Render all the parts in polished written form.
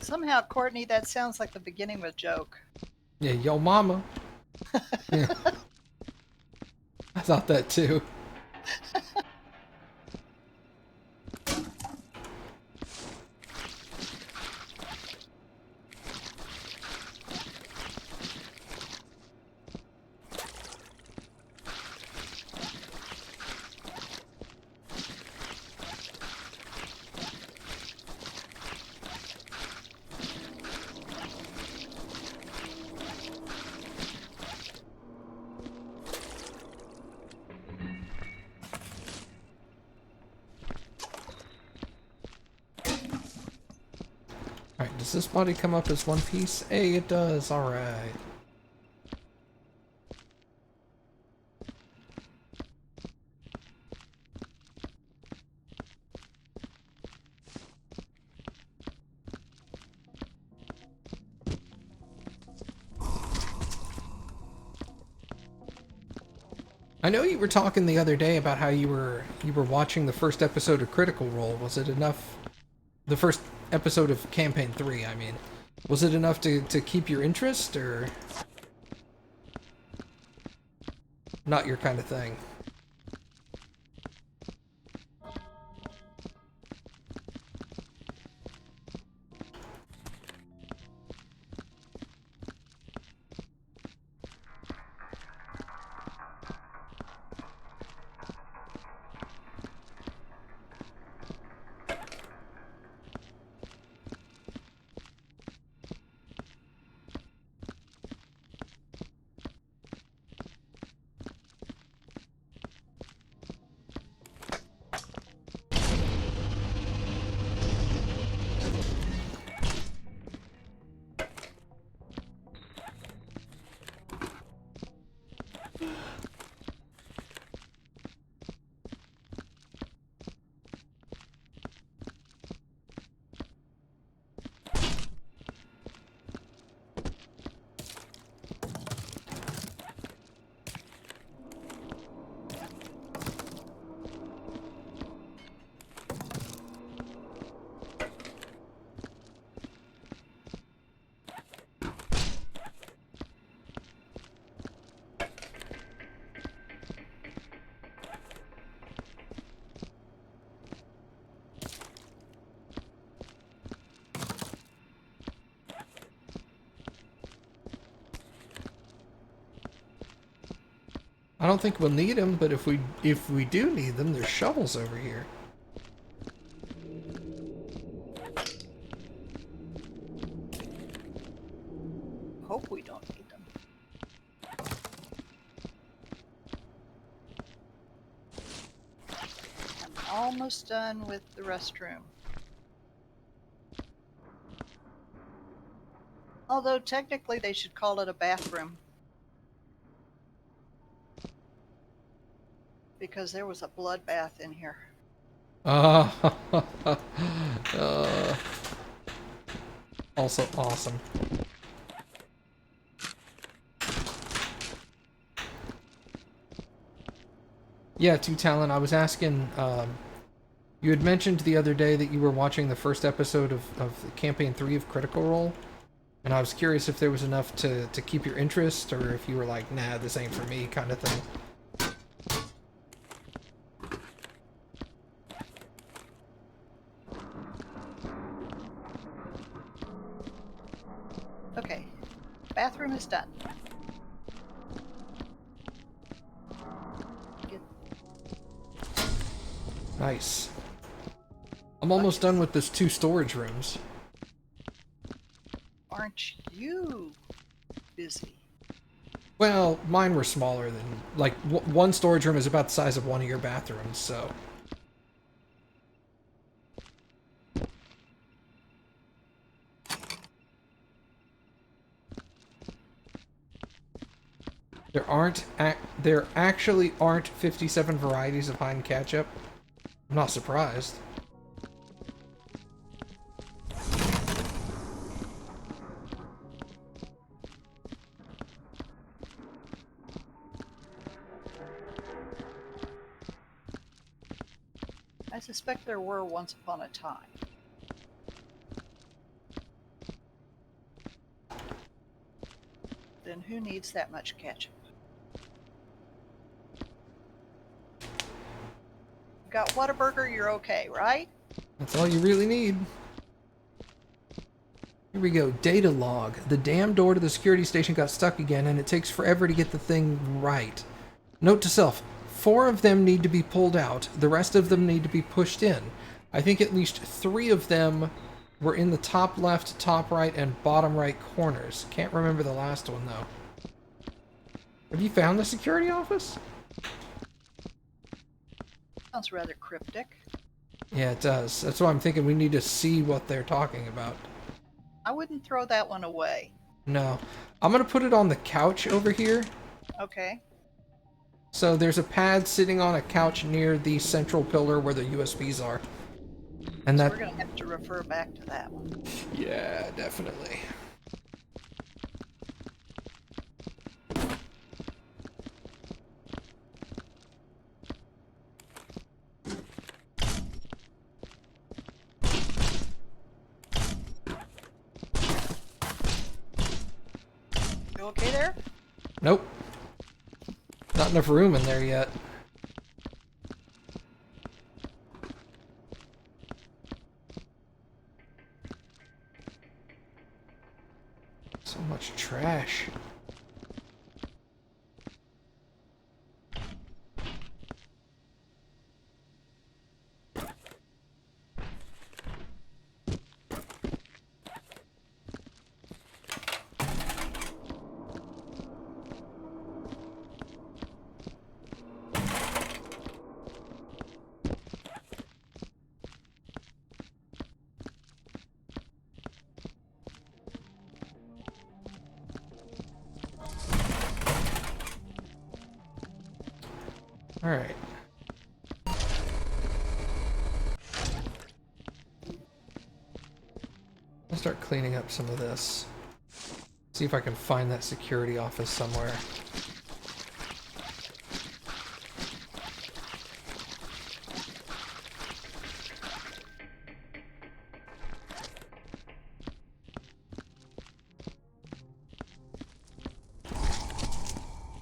Somehow, Courtney, that sounds like the beginning of a joke. Yeah, yo mama. Yeah, I thought that too. Alright, does this body come up as one piece? Hey, it does. Alright. I know you were talking the other day about how you were watching the first episode of Critical Role. Was it enough? The first episode of Campaign 3, I mean. Was it enough to keep your interest, or not your kind of thing? I don't think we'll need them, but if we do need them, there's shovels over here. Hope we don't need them. I'm almost done with the restroom. Although technically they should call it a bathroom. Because there was a bloodbath in here. Uh, uh, also awesome. Yeah, Two Talon, I was asking, you had mentioned the other day that you were watching the first episode of Campaign 3 of Critical Role, and I was curious if there was enough to keep your interest, or if you were like, nah, this ain't for me, kind of thing. Okay, bathroom is done. Get Nice. I'm almost done with this 2 storage rooms. Aren't you busy? Well, mine were smaller than, like, one storage room is about the size of one of your bathrooms, so. There actually aren't 57 varieties of Heinz ketchup. I'm not surprised. I suspect there were once upon a time. and who needs that much ketchup? Got Whataburger, you're okay, right? That's all you really need. Here we go. Data log. The damn door to the security station got stuck again, and it takes forever to get the thing right. Note to self, 4 of them need to be pulled out. The rest of them need to be pushed in. I think at least 3 of them were in the top left, top right, and bottom right corners. Can't remember the last one, though. Have you found the security office? Sounds rather cryptic. Yeah, it does. That's why I'm thinking we need to see what they're talking about. I wouldn't throw that one away. No. I'm going to put it on the couch over here. Okay. So there's a pad sitting on a couch near the central pillar where the USBs are. And So that... we're going to have to refer back to that one. Yeah, definitely. You okay there? Nope. Not enough room in there yet. So much trash. Alright. I'll start cleaning up some of this. See if I can find that security office somewhere.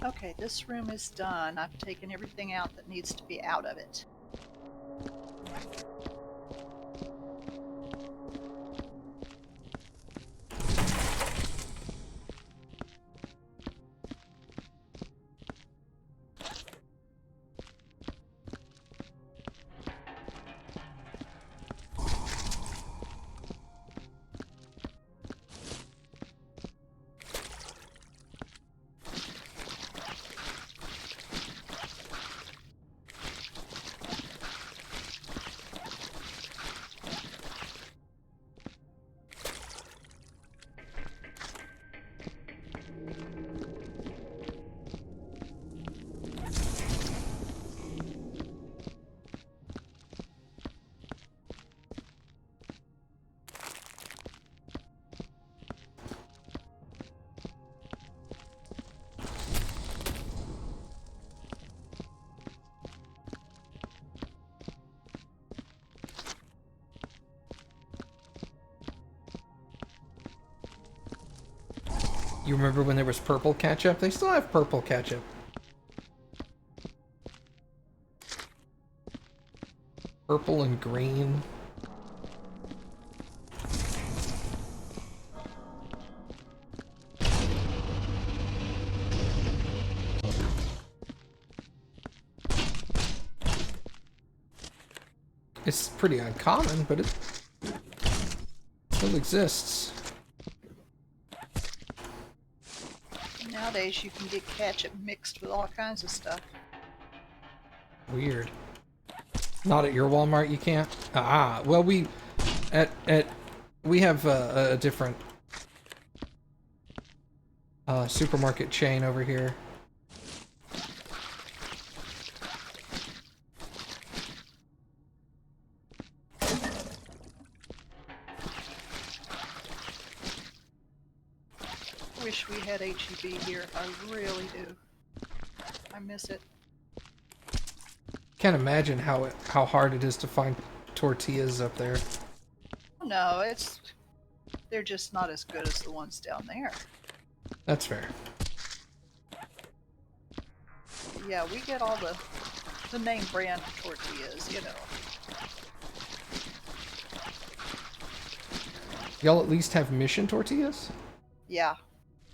Okay, this room is done. I've taken everything out that needs to be out of it. You remember when there was purple ketchup? They still have purple ketchup. Purple and green. It's pretty uncommon, but it still exists. Nowadays, you can get ketchup mixed with all kinds of stuff. Weird. Not at your Walmart, you can't? Ah, well, we have a different supermarket chain over here. Wish we had HEB here. I really do. I miss it. Can't imagine how hard it is to find tortillas up there. No, they're just not as good as the ones down there. That's fair. Yeah, we get all the name brand tortillas, you know. Y'all at least have mission tortillas? Yeah.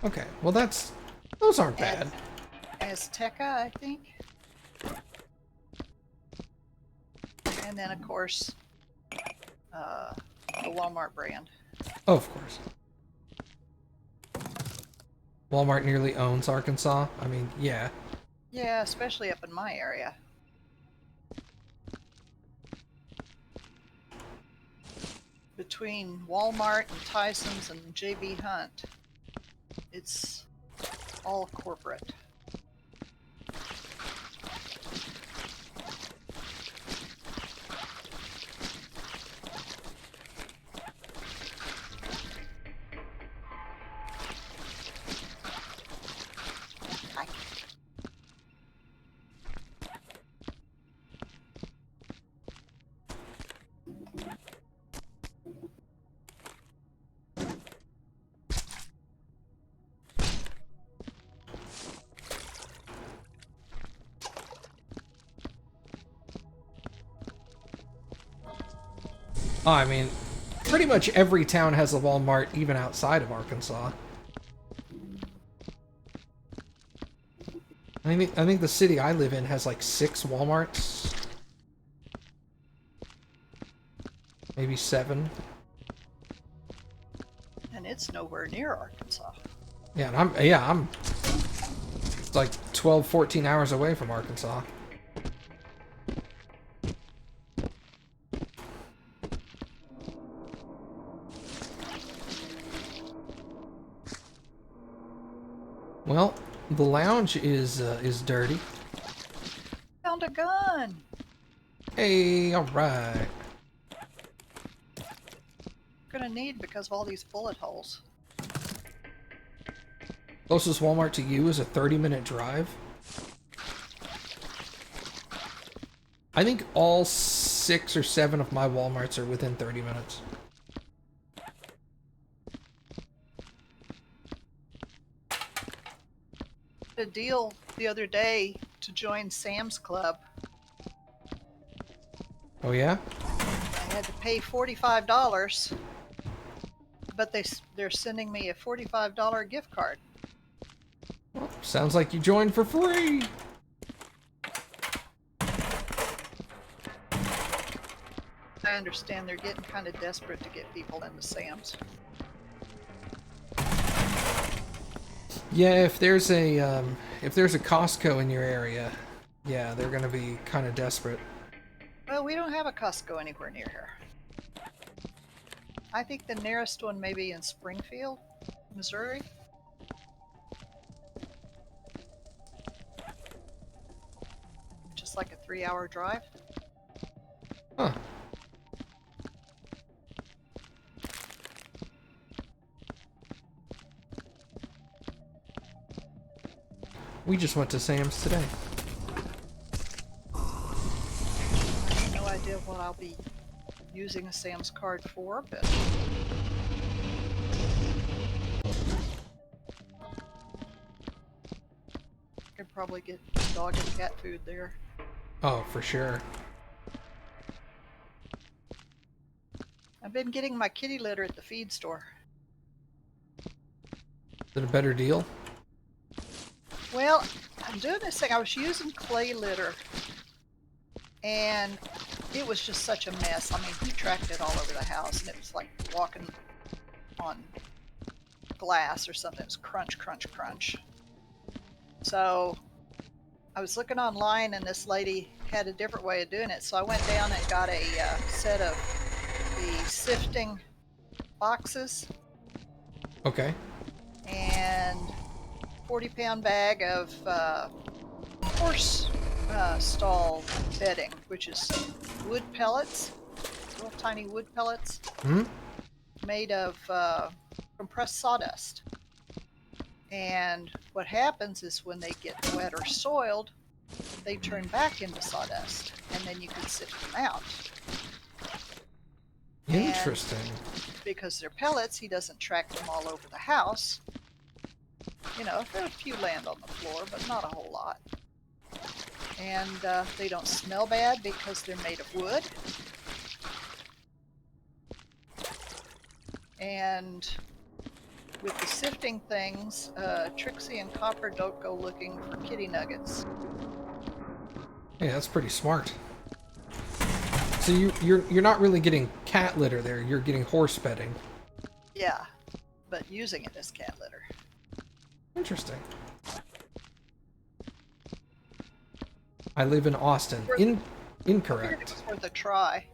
Okay, well those aren't bad. Azteca, I think. And then, of course, the Walmart brand. Oh, of course. Walmart nearly owns Arkansas. I mean, yeah. Yeah, especially up in my area. Between Walmart and Tyson's and J.B. Hunt, it's all corporate. Oh, I mean, pretty much every town has a Walmart, even outside of Arkansas. I think the city I live in has like 6 Walmarts. Maybe 7. And it's nowhere near Arkansas. Yeah, and I'm like 12, 14 hours away from Arkansas. Well, the lounge is dirty. Found a gun! Hey, all right. Gonna need because of all these bullet holes. Closest Walmart to you is a 30-minute drive. I think all 6 or 7 of my Walmarts are within 30 minutes. A deal the other day to join Sam's Club. Oh yeah? I had to pay $45, but they're sending me a $45 gift card. Well, sounds like you joined for free. I understand they're getting kind of desperate to get people into Sam's. Yeah, if there's a Costco in your area, yeah, they're gonna be kind of desperate. Well, we don't have a Costco anywhere near here. I think the nearest one may be in Springfield, Missouri. Just like a 3-hour drive. Huh. We just went to Sam's today. No idea what I'll be using a Sam's card for, but could probably get dog and cat food there. Oh, for sure. I've been getting my kitty litter at the feed store. Is it a better deal? Well, I'm doing this thing. I was using clay litter, and it was just such a mess. I mean, he tracked it all over the house, and it was like walking on glass or something. It was crunch, crunch, crunch. So I was looking online, and this lady had a different way of doing it. So I went down and got a set of the sifting boxes. Okay. And 40-pound bag of horse stall bedding, which is wood pellets, little tiny wood pellets, made of compressed sawdust. And what happens is when they get wet or soiled, they turn back into sawdust, and then you can sift them out. Interesting. And because they're pellets, he doesn't track them all over the house. You know, there are a few land on the floor, but not a whole lot. And they don't smell bad because they're made of wood. And with the sifting things, Trixie and Copper don't go looking for kitty nuggets. Hey, that's pretty smart. So you're not really getting cat litter there. You're getting horse bedding. Yeah, but using it as cat litter. Interesting. I live in Austin. I figured Incorrect. it was worth a try.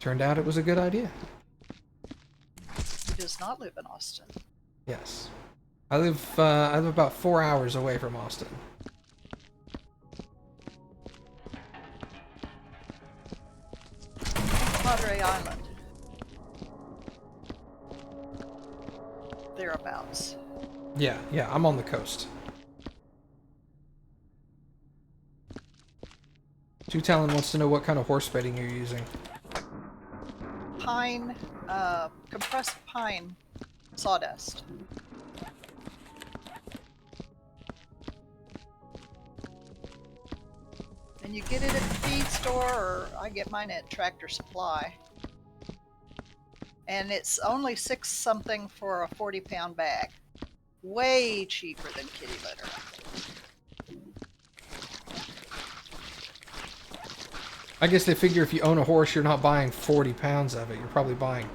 Turned out it was a good idea. He does not live in Austin. Yes. I live about 4 hours away from Austin. Padre Island. Thereabouts. Yeah, I'm on the coast. Two Talon wants to know what kind of horse bedding you're using. Pine, compressed pine sawdust. And you get it at the feed store, or I get mine at Tractor Supply. And it's only $6 something for a 40-pound bag. Way cheaper than kitty litter. I guess they figure if you own a horse, you're not buying 40 pounds of it. You're probably buying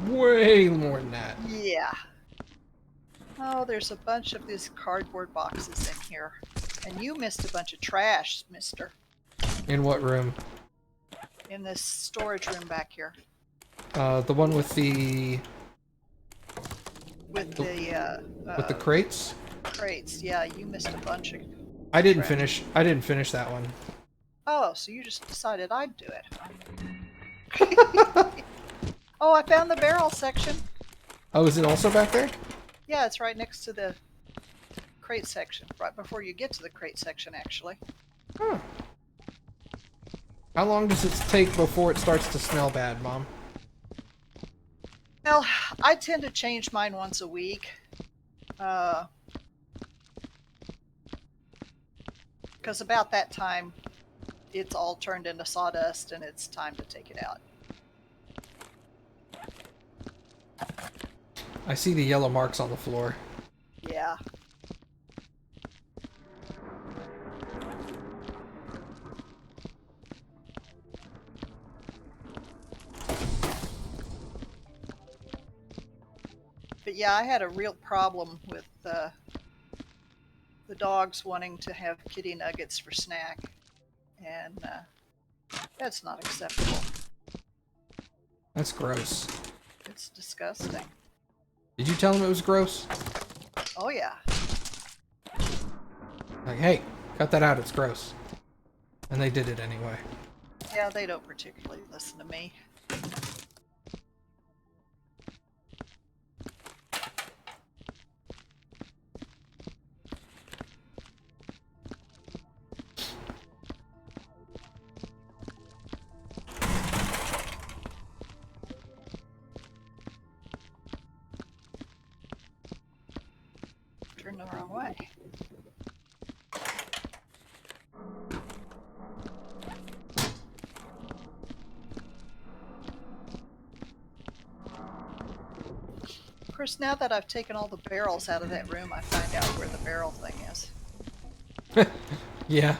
way more than that. Yeah. Oh, there's a bunch of these cardboard boxes in here. And you missed a bunch of trash, mister. In what room? In this storage room back here. The one with the... With the crates? crates. Yeah, you missed a bunch of... I didn't trash. finish that one. Oh, so you just decided I'd do it. Oh, I found the barrel section. Oh, is it also back there? Yeah, it's right next to the crate section. Right before you get to the crate section, actually. Huh. How long does it take before it starts to smell bad, Mom? Well, I tend to change mine once a week. Because about that time, it's all turned into sawdust and it's time to take it out. I see the yellow marks on the floor. Yeah. But yeah, I had a real problem with the dogs wanting to have kitty nuggets for snack. And that's not acceptable. That's gross. It's disgusting. Did you tell them it was gross? Oh yeah. Like, hey, cut that out, it's gross. And they did it anyway. Yeah, they don't particularly listen to me. Turned the wrong way. Of course, now that I've taken all the barrels out of that room, I find out where the barrel thing is. Yeah.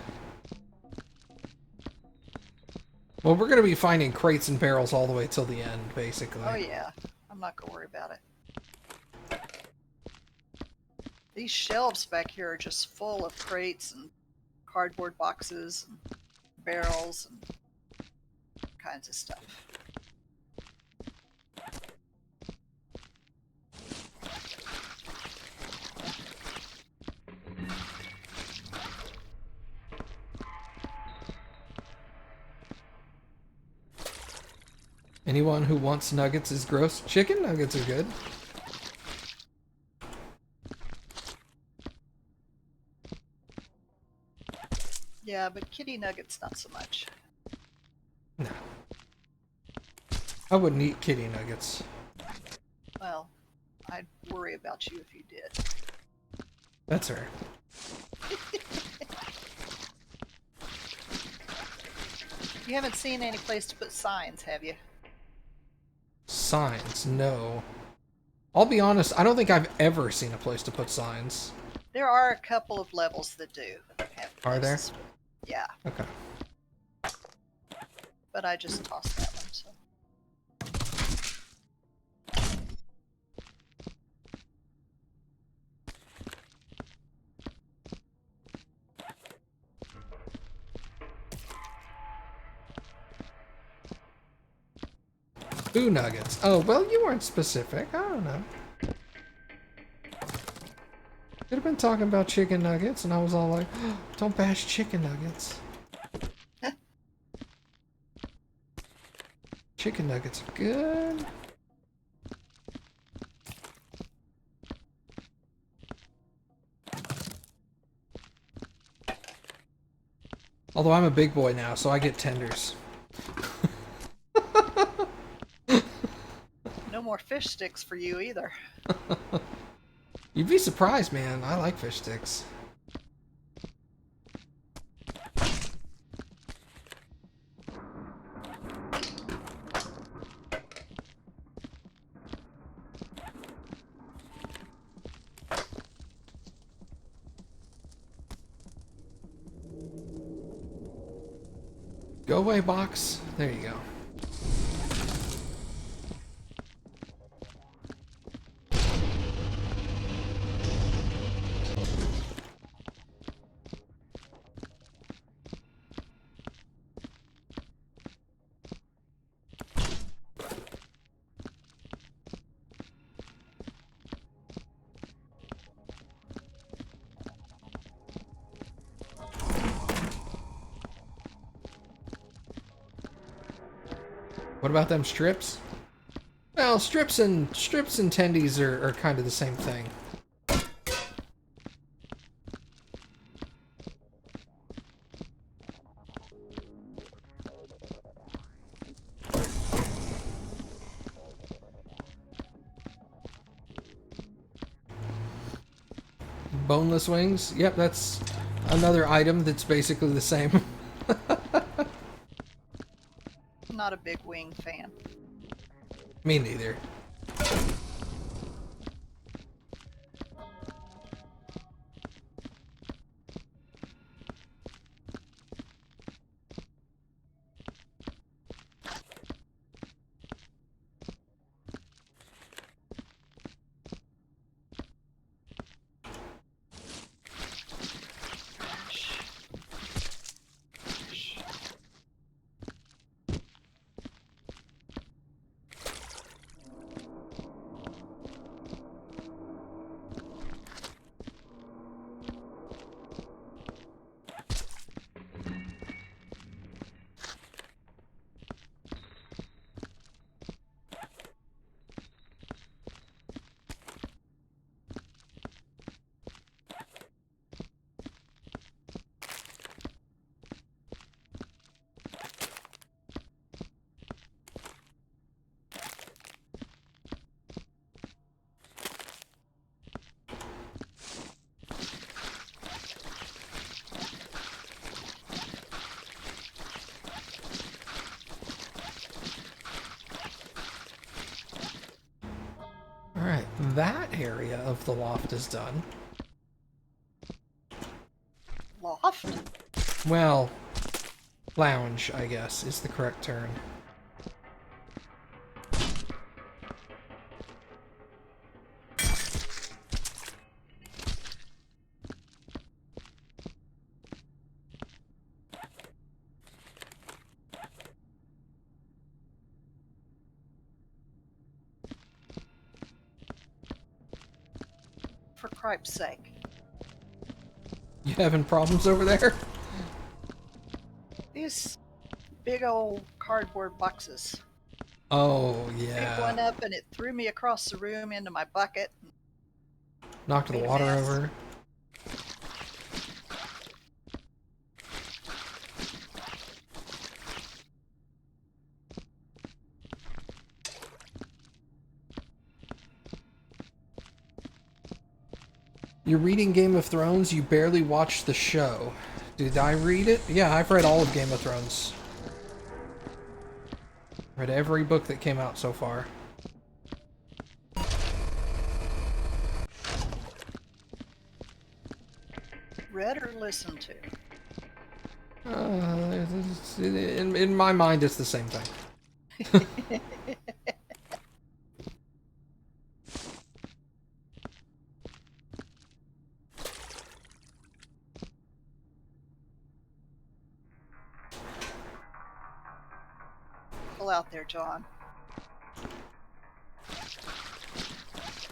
Well, we're going to be finding crates and barrels all the way till the end, basically. Oh yeah, I'm not gonna worry about it. These shelves back here are just full of crates and cardboard boxes and barrels and kinds of stuff. Anyone who wants nuggets is gross. Chicken nuggets are good. Yeah, but kitty nuggets not so much. No. I wouldn't eat kitty nuggets. Well, I'd worry about you if you did. That's fair. You haven't seen any place to put signs, have you? Signs? No. I'll be honest, I don't think I've ever seen a place to put signs. There are a couple of levels that do have Are there? places. Yeah, Okay. but I just tossed that one, so. Boo nuggets. Oh, well, you weren't specific. I don't know. Could have been talking about chicken nuggets, and I was all like, oh, don't bash chicken nuggets. Chicken nuggets are good. Although I'm a big boy now, so I get tenders. No more fish sticks for you either. You'd be surprised, man. I like fish sticks. Go away, box. There you go. What about them strips? Well, strips and tendies are kind of the same thing. Boneless wings? Yep, that's another item that's basically the same. Not a big wing fan. Me neither. Alright, that area of the loft is done. Loft? Well, lounge, I guess, is the correct term. For cripe's sake. You having problems over there? These big old cardboard boxes. Oh, Picked yeah. one up and it threw me across the room into my bucket. Knocked the Made a water mess. over. You're reading Game of Thrones, you barely watched the show. Did I read it? Yeah, I've read all of Game of Thrones. Read every book that came out so far. Read or listened to? In my mind, it's the same thing. Pull out there, John.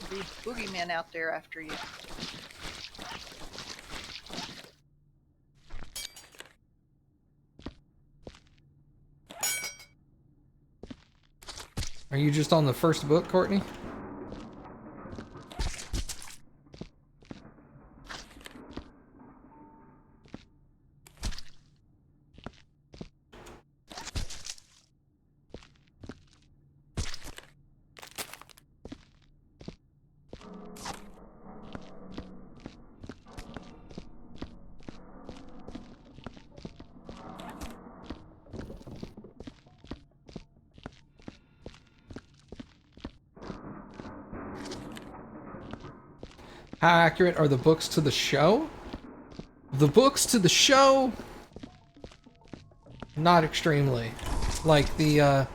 Be boogeymen out there after you. Are you just on the first book, Courtney? How accurate are the books to the show? The books to the show? Not extremely. Like, I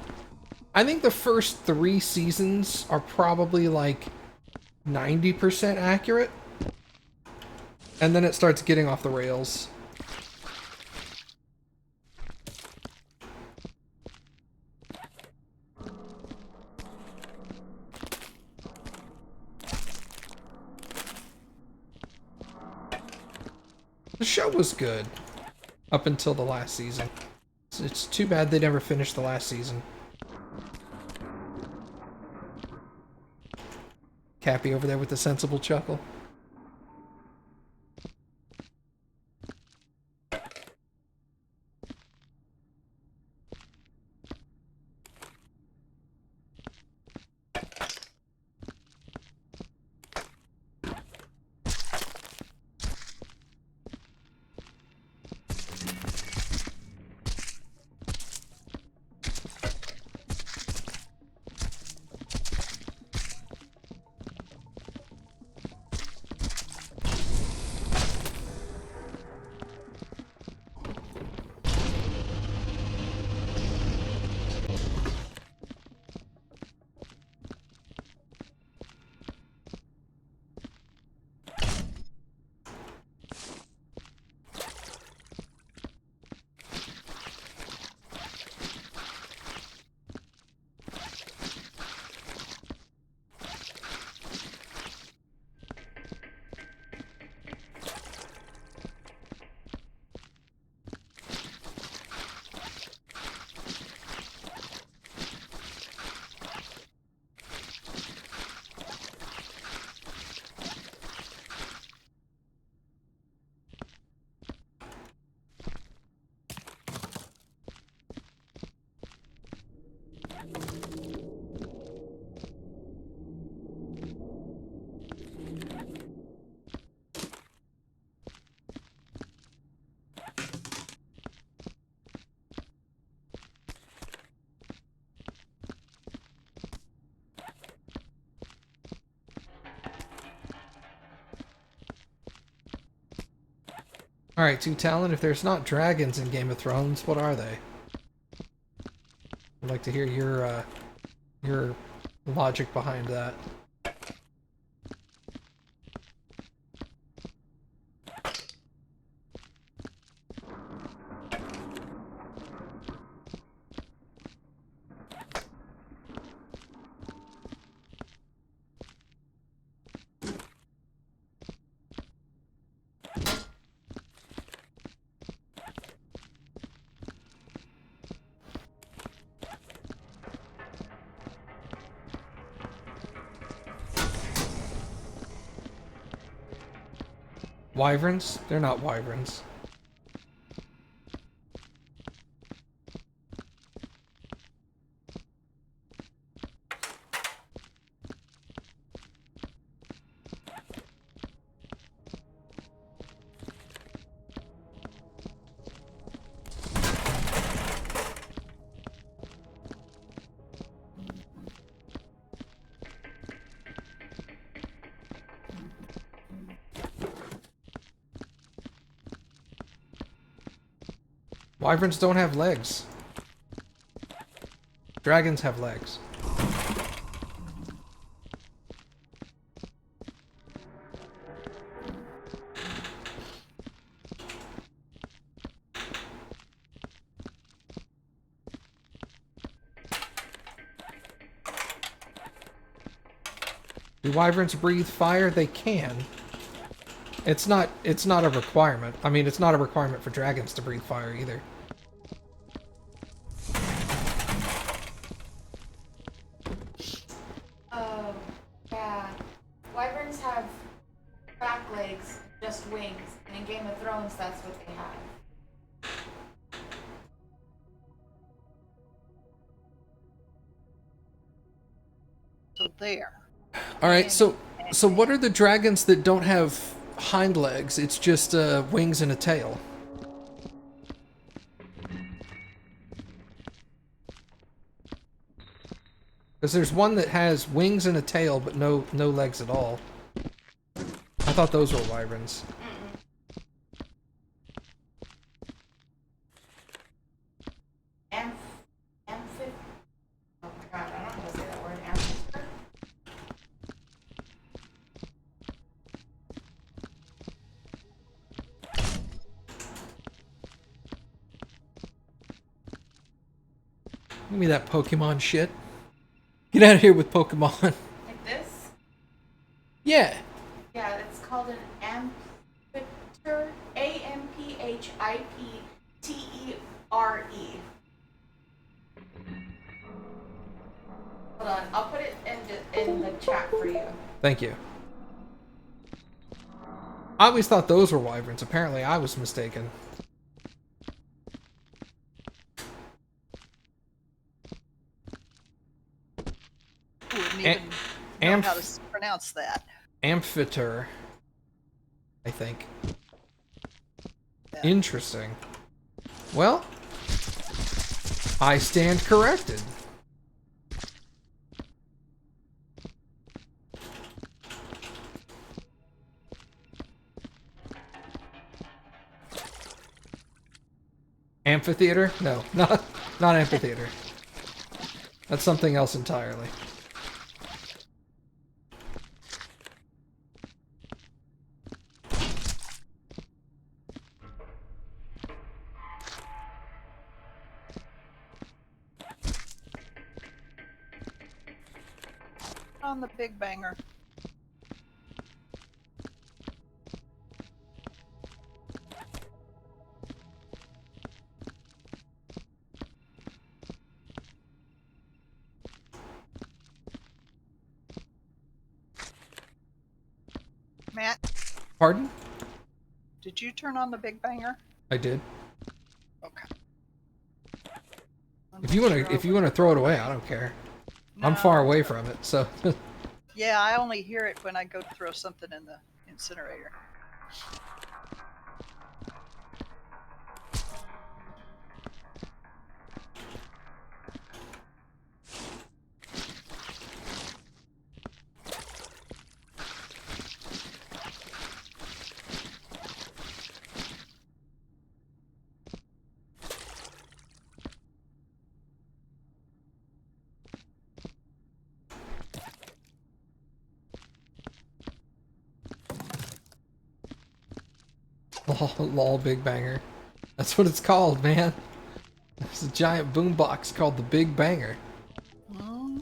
think the first 3 seasons are probably, like, 90% accurate. And then it starts getting off the rails. The show was good up until the last season. It's too bad they never finished the last season. Cappy over there with the sensible chuckle. Alright, Two Talon, if there's not dragons in Game of Thrones, what are they? I'd like to hear your logic behind that. Wyverns? They're not wyverns. Wyverns don't have legs. Dragons have legs. Do wyverns breathe fire? They can. It's not a requirement. I mean, it's not a requirement for dragons to breathe fire either. Oh, yeah. Wyverns have back legs, just wings. And in Game of Thrones, that's what they have. So there. All right, so what are the dragons that don't have hind legs? It's just wings and a tail. Because there's one that has wings and a tail, but no legs at all. I thought those were wyverns. Amphib. Oh my god, I don't know how to say that word. Amphib. Give me that Pokemon shit. Get out of here with Pokemon. Like this? Yeah. Yeah, it's called an amphipter. AMPHIPTERE. Hold on, I'll put it in the chat for you. Thank you. I always thought those were wyverns. Apparently, I was mistaken. Who wouldn't even know how to pronounce that? Amphitter, I think. Yeah. Interesting. Well, I stand corrected. Amphitheater? No, not amphitheater. That's something else entirely. On the big banger. Matt, Pardon? did you turn on the big banger? I did. Okay. If you wanna throw it away, I don't care. I'm far away from it, so. Yeah, I only hear it when I go to throw something in the incinerator. Lol, Big Banger. That's what it's called, man. There's a giant boombox called the Big Banger. Hmm?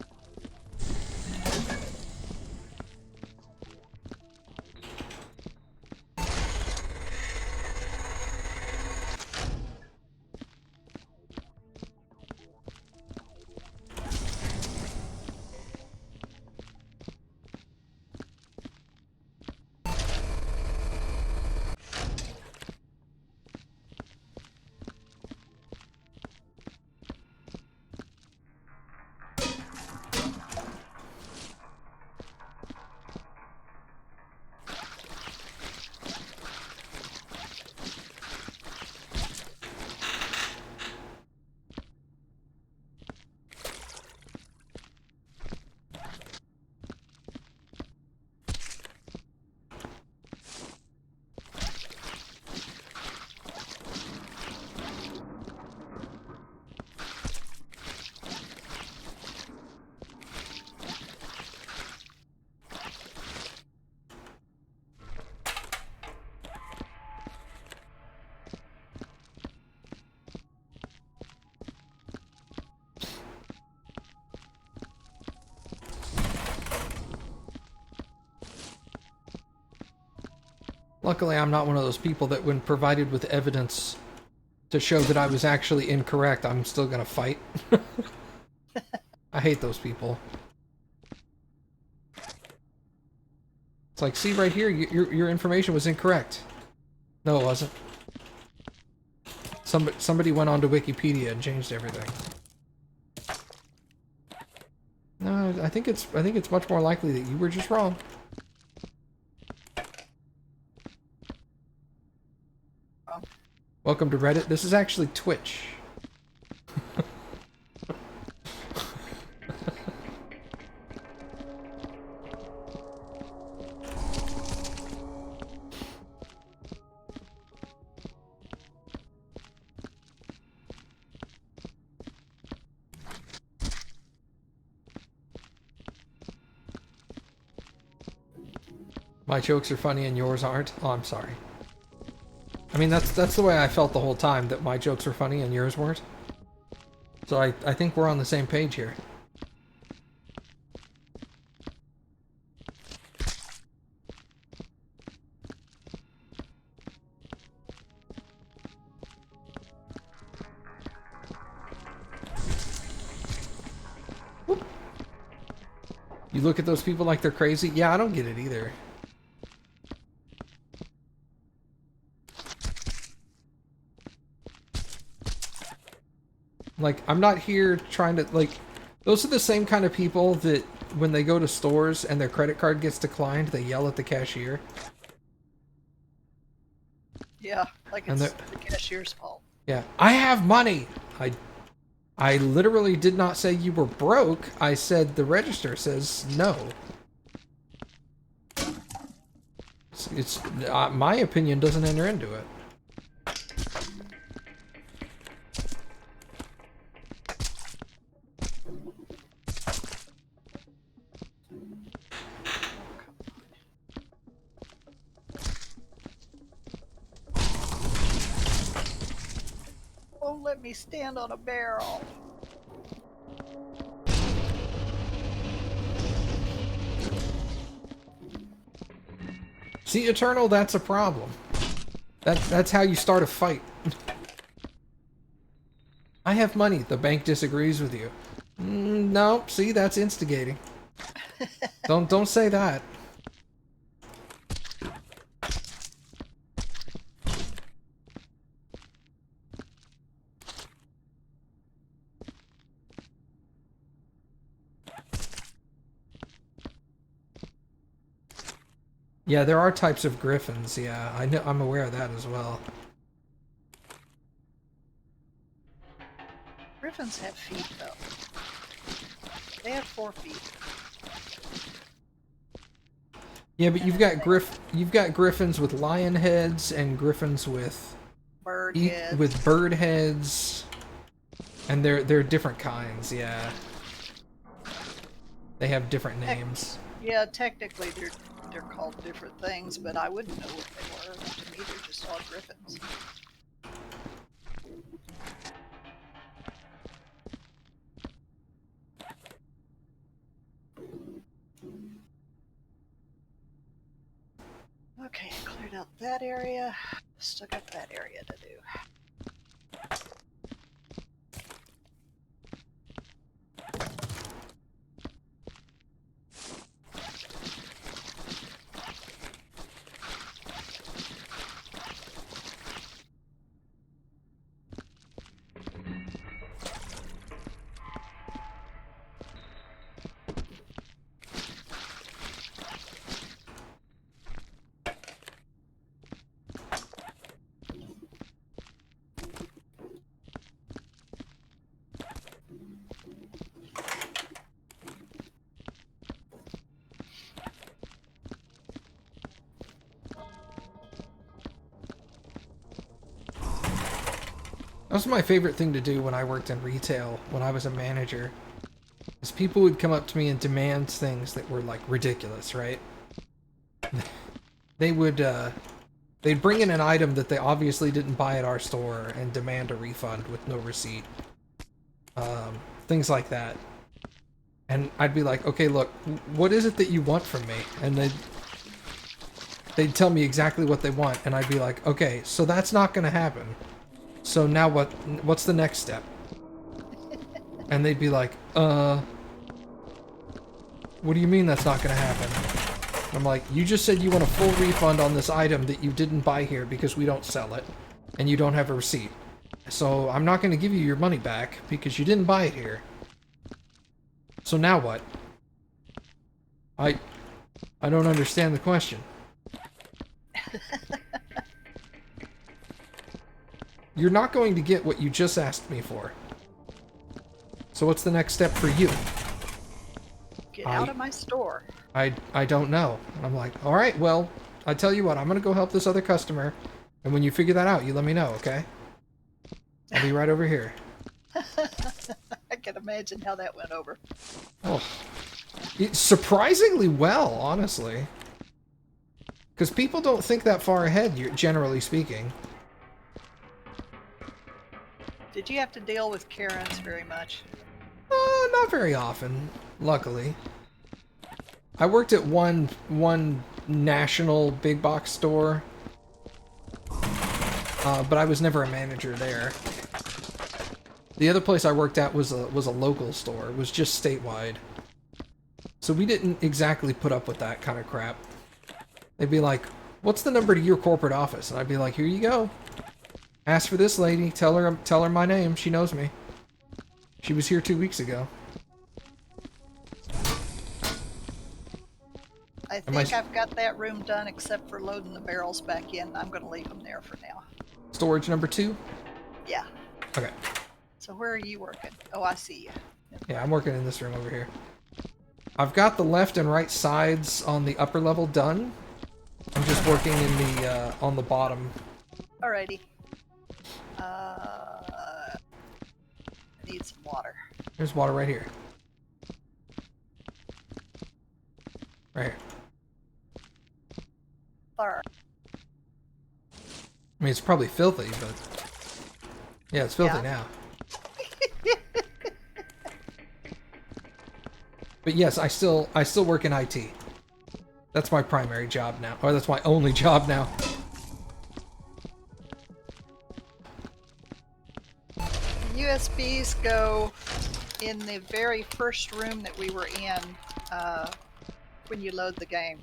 Luckily, I'm not one of those people that when provided with evidence to show that I was actually incorrect, I'm still gonna fight. I hate those people. It's like, see right here, your information was incorrect. No, it wasn't. Somebody went onto Wikipedia and changed everything. No, I think it's much more likely that you were just wrong. Welcome to Reddit. This is actually Twitch. My jokes are funny and yours aren't? Oh, I'm sorry. I mean, that's the way I felt the whole time, that my jokes were funny and yours weren't. So I think we're on the same page here. Whoop. You look at those people like they're crazy? Yeah, I don't get it either. Like, I'm not here trying to, like, those are the same kind of people that when they go to stores and their credit card gets declined, they yell at the cashier. Yeah, like it's the cashier's fault. Yeah, I have money! I literally did not say you were broke. I said the register says no. It's my opinion doesn't enter into it. Won't let me stand on a barrel. See, Eternal, that's a problem. That's how you start a fight. I have money. The bank disagrees with you. No, see, that's instigating. Don't say that. Yeah, there are types of griffins. Yeah, I know. I'm aware of that as well. Griffins have feet, though. They have 4 feet. Yeah, but you've got griffins with lion heads and griffins with Bird heads. bird heads, and they're different kinds. Yeah, they have different names. Yeah, technically they're called different things, but I wouldn't know what they were. To me, they're just all griffins. Okay, cleared out that area. Still got that area to do. That was my favorite thing to do when I worked in retail, when I was a manager. Is people would come up to me and demand things that were like ridiculous, right? They would they'd bring in an item that they obviously didn't buy at our store and demand a refund with no receipt. Things like that. And I'd be like, okay, look, what is it that you want from me? And they'd tell me exactly what they want, and I'd be like, okay, so that's not gonna happen. So now what? What's the next step? And they'd be like, what do you mean that's not gonna happen? And I'm like, you just said you want a full refund on this item that you didn't buy here because we don't sell it, and you don't have a receipt. So I'm not gonna give you your money back because you didn't buy it here. So now what? I don't understand the question. You're not going to get what you just asked me for. So what's the next step for you? Get out of my store. I don't know. I'm like, all right, well, I tell you what, I'm going to go help this other customer. And when you figure that out, you let me know, okay? I'll be right over here. I can imagine how that went over. Oh, surprisingly well, honestly. Because people don't think that far ahead, generally speaking. Did you have to deal with Karens very much? Not very often, luckily. I worked at one national big box store, but I was never a manager there. The other place I worked at was a local store. It was just statewide. So we didn't exactly put up with that kind of crap. They'd be like, what's the number to your corporate office? And I'd be like, here you go. Ask for this lady. Tell her my name. She knows me. She was here 2 weeks ago. I think I've got that room done except for loading the barrels back in. I'm going to leave them there for now. Storage number 2? Yeah. Okay. So where are you working? Oh, I see you. Yeah, I'm working in this room over here. I've got the left and right sides on the upper level done. I'm just working in the on the bottom. Alrighty. I need some water. There's water right here. Right here. There. I mean, it's probably filthy, but yeah, it's filthy now. But yes, I still work in IT. That's my primary job now, or that's my only job now. USBs go in the very first room that we were in when you load the game.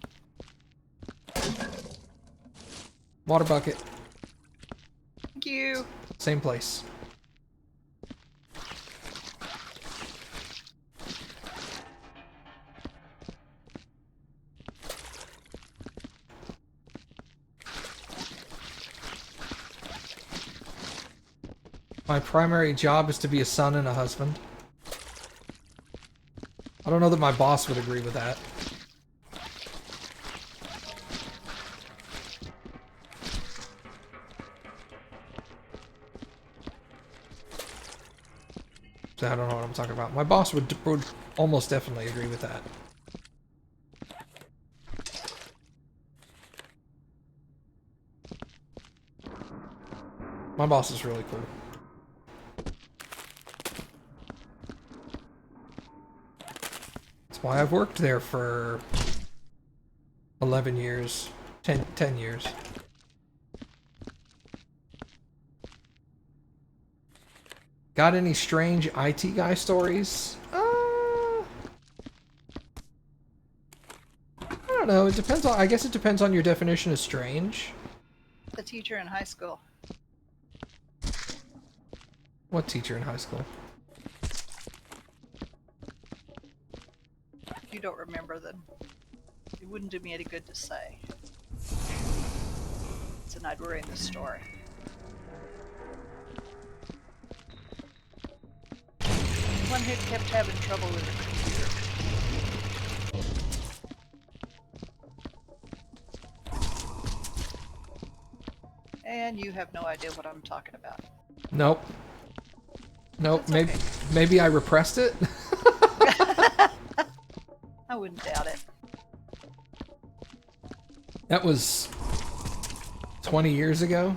Water bucket. Thank you. Same place. My primary job is to be a son and a husband. I don't know that my boss would agree with that. So I don't know what I'm talking about. My boss would almost definitely agree with that. My boss is really cool. That's why I've worked there for 11 years, 10 years. Got any strange IT guy stories? I don't know. It depends on. I guess it depends on your definition of strange. The teacher in high school. What teacher in high school? If you don't remember them, it wouldn't do me any good to say. So I'd ruin the story. One who kept having trouble with her computer. And you have no idea what I'm talking about. Nope. Nope. That's okay. Maybe I repressed it. I wouldn't doubt it. That was 20 years ago.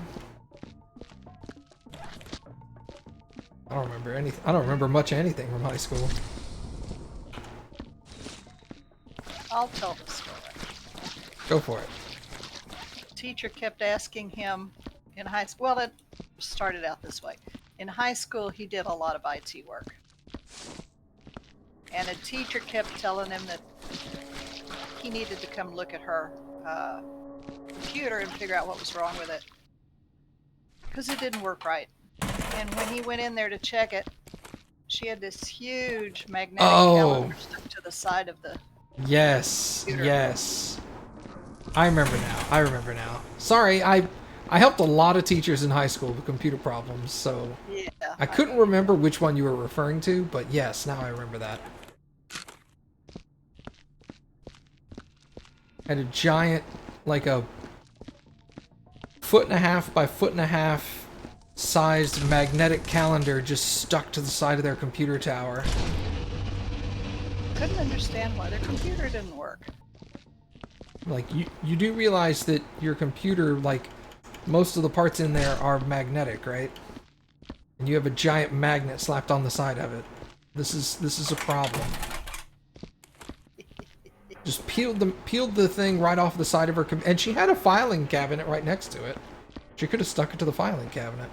I don't remember anything. I don't remember much of anything from high school. I'll tell the story. Go for it. teacher kept asking him in high school. Well, it started out this way. In high school, he did a lot of IT work. And a teacher kept telling him that he needed to come look at her computer and figure out what was wrong with it. Because it didn't work right. And when he went in there to check it, she had this huge magnetic calendar stuck to the side of the Yes, computer. yes. I remember now. Sorry, I helped a lot of teachers in high school with computer problems, so Yeah. I couldn't remember which one you were referring to, but yes, now I remember that. Had a giant, like a 1.5 by 1.5 sized magnetic calendar just stuck to the side of their computer tower. Couldn't understand why their computer didn't work. Like, you do realize that your computer, like, most of the parts in there are magnetic, right? And you have a giant magnet slapped on the side of it. This is a problem. Just peeled the thing right off the side of her and she had a filing cabinet right next to it. She could have stuck it to the filing cabinet.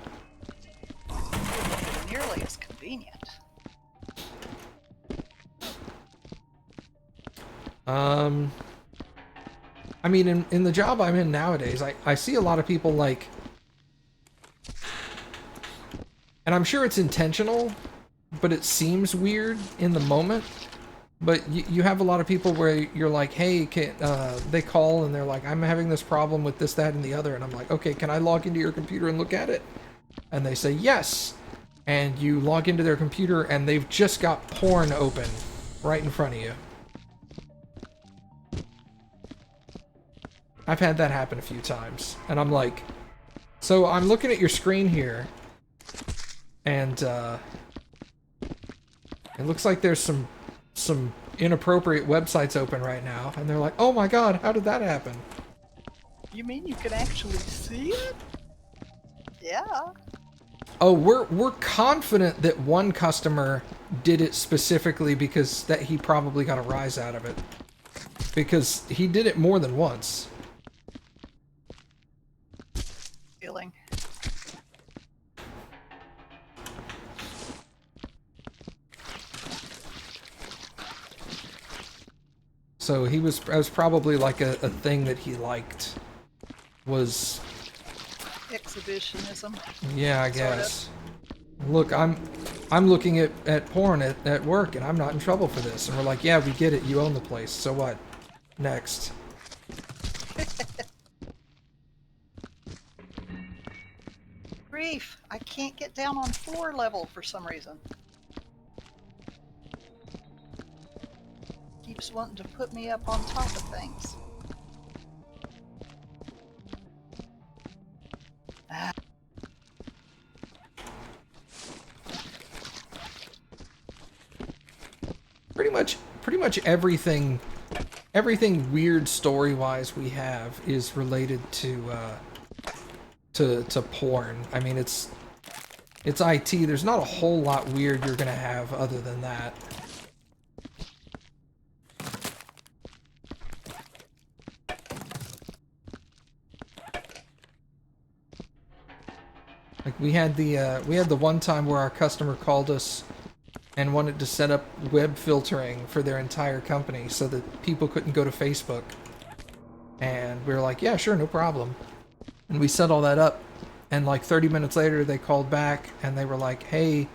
Nearly as convenient. I mean, in the job I'm in nowadays, I see a lot of people like, and I'm sure it's intentional, but it seems weird in the moment. But you have a lot of people where you're like, hey, they call and they're like, I'm having this problem with this, that, and the other. And I'm like, okay, can I log into your computer and look at it? And they say, yes. And you log into their computer and they've just got porn open right in front of you. I've had that happen a few times. And I'm like, so I'm looking at your screen here. And it looks like there's some inappropriate websites open right now, and they're like, oh my god, how did that happen? You mean you can actually see it? Yeah. Oh, we're confident that one customer did it specifically because that he probably got a rise out of it. Because he did it more than once. Feeling. So that was probably like a thing that he liked. Was Exhibitionism. yeah, I guess. Look, I'm looking at porn at work and I'm not in trouble for this. And we're like, yeah, we get it, you own the place, so what? Next. Grief. I can't get down on floor level for some reason. Keeps wanting to put me up on top of things. Pretty much everything weird story-wise we have is related to porn. I mean, it's IT. There's not a whole lot weird you're gonna have other than that. Like we had the one time where our customer called us and wanted to set up web filtering for their entire company so that people couldn't go to Facebook. And we were like, yeah, sure, no problem. And we set all that up. And like 30 minutes later, they called back and they were like, hey,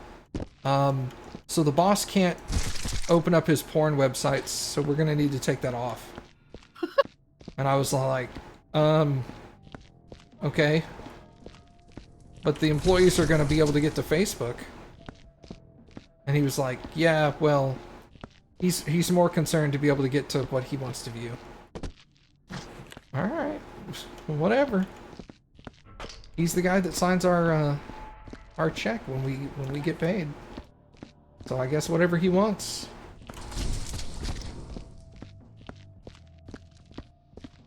so the boss can't open up his porn websites, so we're gonna need to take that off. And I was like, okay. But the employees are gonna be able to get to Facebook. And he was like, yeah, well, he's more concerned to be able to get to what he wants to view. Alright, whatever. He's the guy that signs our check when we get paid. So I guess whatever he wants.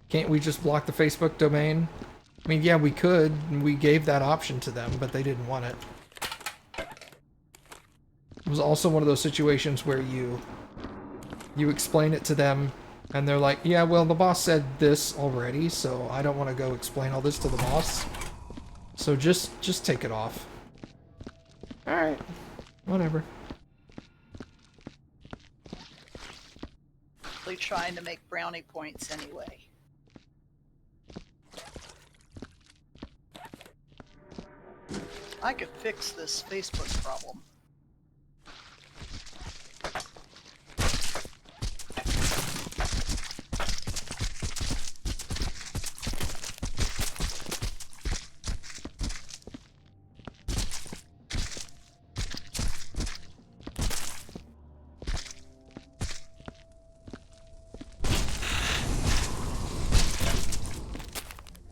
Can't we just block the Facebook domain? I mean, yeah, we could, and we gave that option to them, but they didn't want it. It was also one of those situations where you explain it to them, And they're like, yeah, well, the boss said this already, so I don't want to go explain all this to the boss. So just take it off. Alright. Whatever. Really trying to make brownie points anyway. I could fix this Facebook problem.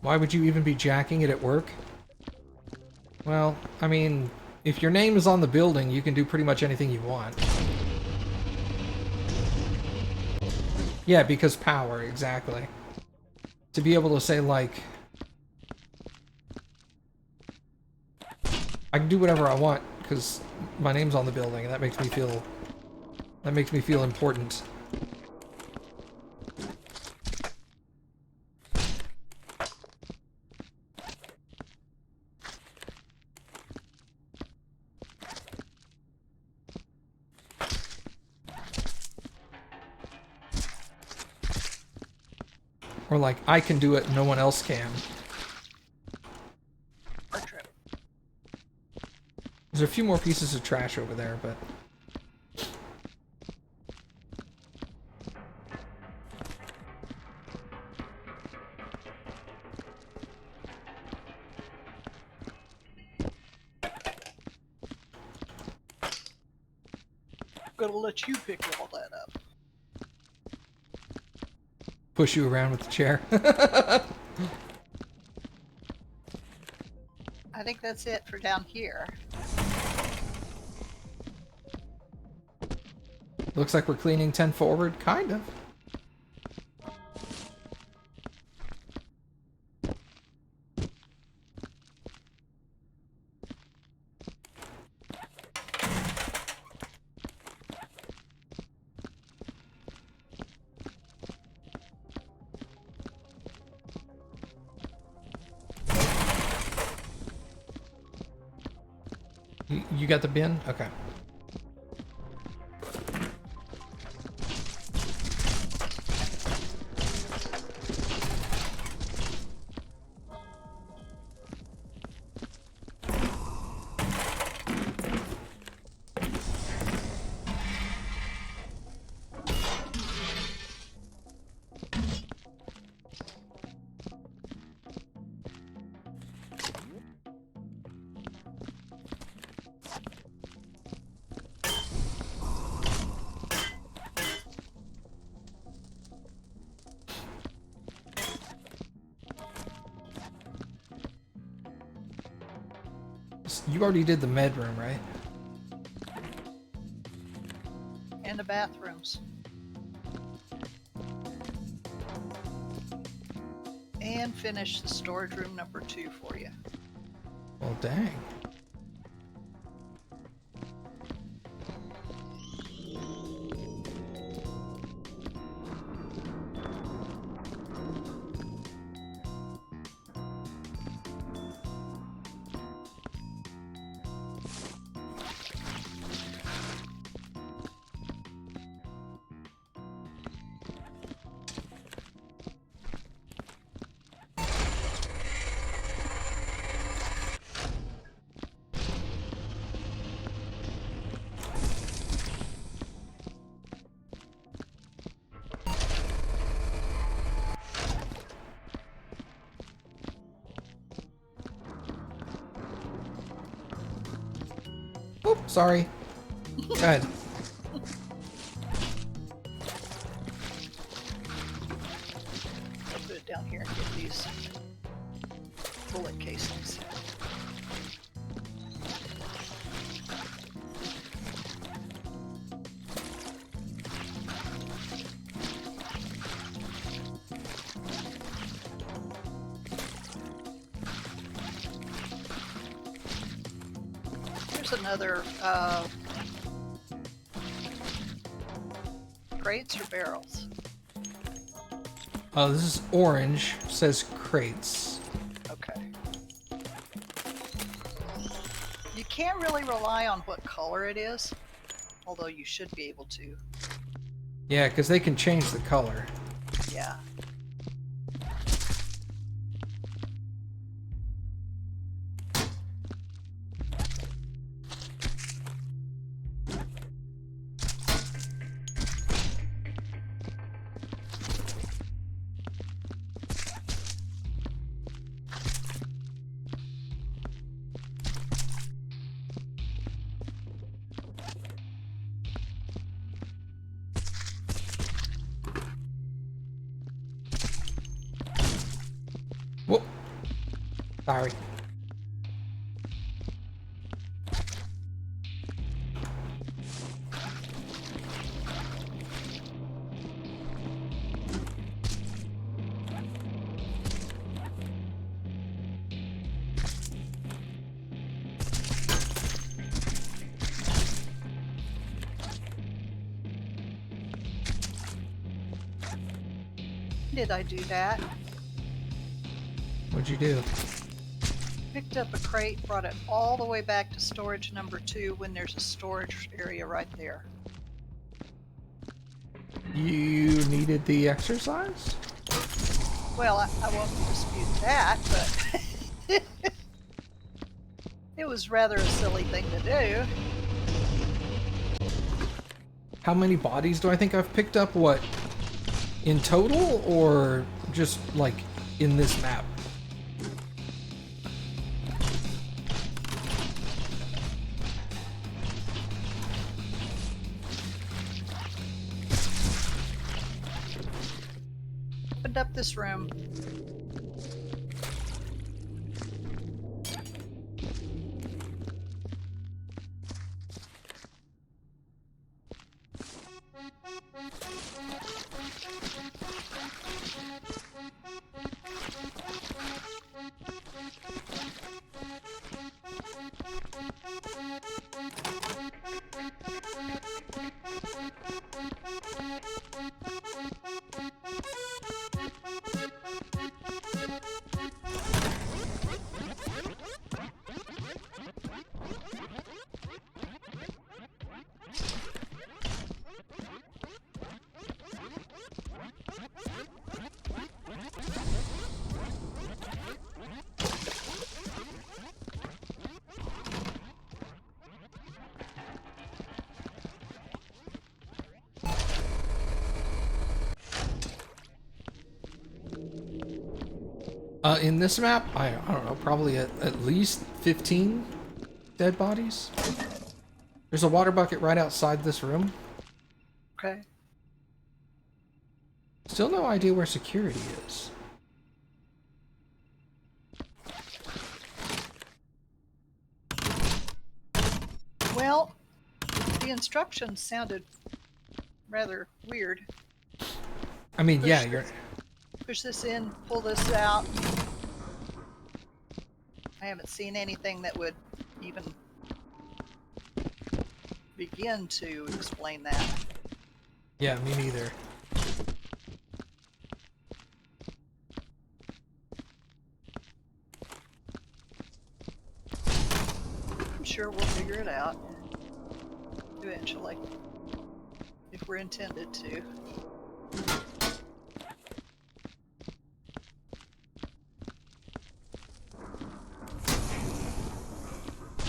Why would you even be jacking it at work? Well, I mean, if your name is on the building, you can do pretty much anything you want. Yeah, because power, exactly. To be able to say, like, I can do whatever I want because my name's on the building, and that makes me feel important. Or like, I can do it, no one else can. Our trip. There's a few more pieces of trash over there, but... I'm gonna let you pick all that up. Push you around with the chair. I think that's it for down here. Looks like we're cleaning 10 forward, kind of. You got the bin? Okay. You already did the med room, right? And the bathrooms. And finish the storage room number 2 for you. Well, dang. Oop, sorry. Go ahead. I'll put it down here and get these bullet casings. Here's another crates or barrels. Oh, this is orange. Says crates. Okay. You can't really rely on what color it is, although you should be able to. Yeah, because they can change the color. Yeah. Whoop. Sorry. Did I do that? What'd you do? Picked up a crate, brought it all the way back to storage number 2 when there's a storage area right there. You needed the exercise? Well, I won't dispute that, but it was rather a silly thing to do. How many bodies do I think I've picked up? What? In total, or just like in this map? Opened up this room. In this map, I don't know, probably at least 15 dead bodies. There's a water bucket right outside this room. Okay. Still no idea where security is. Well, the instructions sounded rather weird. I mean, yeah, you're... Push this in, pull this out. I haven't seen anything that would even begin to explain that. Yeah, me neither. I'm sure we'll figure it out eventually, if we're intended to.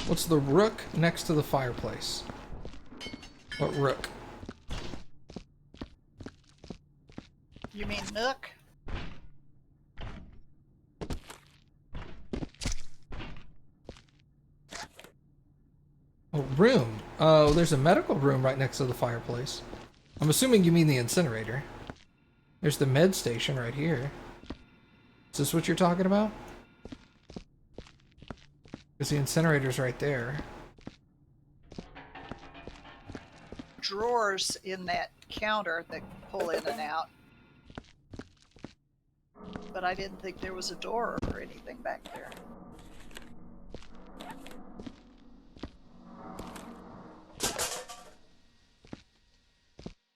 What's the rook next to the fireplace? What rook? You mean Nook? Oh, room. Oh, there's a medical room right next to the fireplace. I'm assuming you mean the incinerator. There's the med station right here. Is this what you're talking about? Because the incinerator's right there. Drawers in that counter that pull in and out. But I didn't think there was a door or anything back there.